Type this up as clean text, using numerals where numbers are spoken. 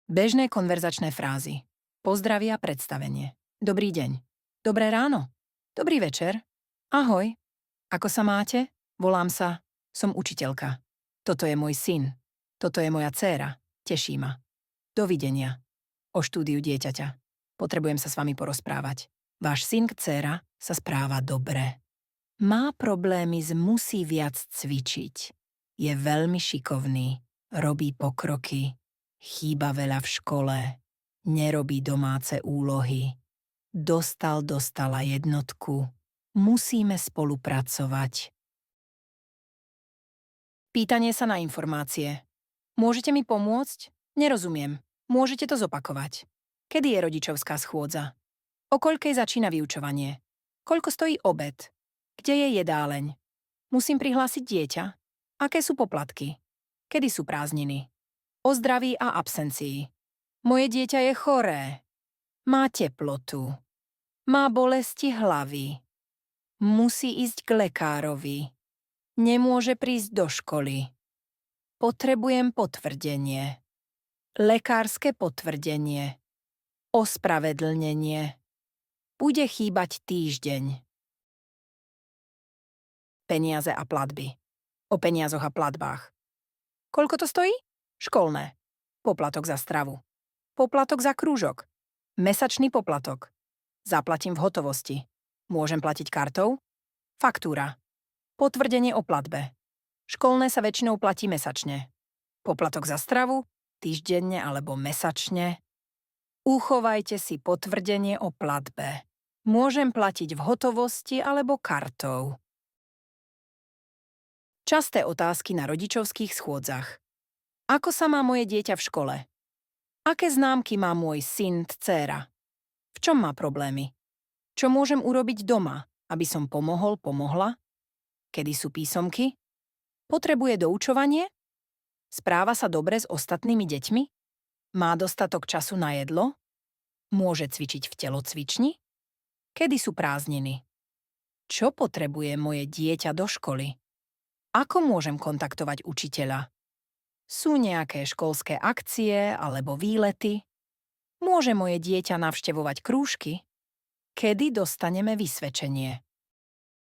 Bežné konverzačné frázy. Pozdravia predstavenie. Dobrý deň. Dobré ráno. Dobrý večer. Ahoj. Ako sa máte? Volám sa. Som učiteľka. Toto je môj syn. Toto je moja dcéra. Teší ma. Dovidenia. O štúdiu dieťaťa. Potrebujem sa s vami porozprávať. Váš syn, dcéra, sa správa dobre. Má problémy musí viac cvičiť. Je veľmi šikovný. Robí pokroky. Chýba veľa v škole. Nerobí domáce úlohy. Dostala jednotku. Musíme spolupracovať. Pýtanie sa na informácie. Môžete mi pomôcť? Nerozumiem. Môžete to zopakovať. Kedy je rodičovská schôdza? O koľkej začína vyučovanie? Koľko stojí obed? Kde je jedáleň? Musím prihlásiť dieťa? Aké sú poplatky? Kedy sú prázdniny? O zdraví a absencii. Moje dieťa je choré. Má teplotu. Má bolesti hlavy. Musí ísť k lekárovi. Nemôže prísť do školy. Potrebujem potvrdenie. Lekárske potvrdenie. Ospravedlnenie. Bude chýbať týždeň. Peniaze a platby. O peniazoch a platbách. Koľko to stojí? Školné. Poplatok za stravu. Poplatok za krúžok. Mesačný poplatok. Zaplatím v hotovosti. Môžem platiť kartou? Faktúra. Potvrdenie o platbe. Školné sa väčšinou platí mesačne. Poplatok za stravu? Týždenne alebo mesačne? Uchovajte si potvrdenie o platbe. Môžem platiť v hotovosti alebo kartou. Časté otázky na rodičovských schôdzach. Ako sa má moje dieťa v škole? Aké známky má môj syn, dcéra? V čom má problémy? Čo môžem urobiť doma, aby som pomohla? Kedy sú písomky? Potrebuje doučovanie? Správa sa dobre s ostatnými deťmi? Má dostatok času na jedlo? Môže cvičiť v telocvični? Kedy sú prázdniny? Čo potrebuje moje dieťa do školy? Ako môžem kontaktovať učiteľa? Sú nejaké školské akcie alebo výlety? Môže moje dieťa navštevovať krúžky? Kedy dostaneme vysvedčenie?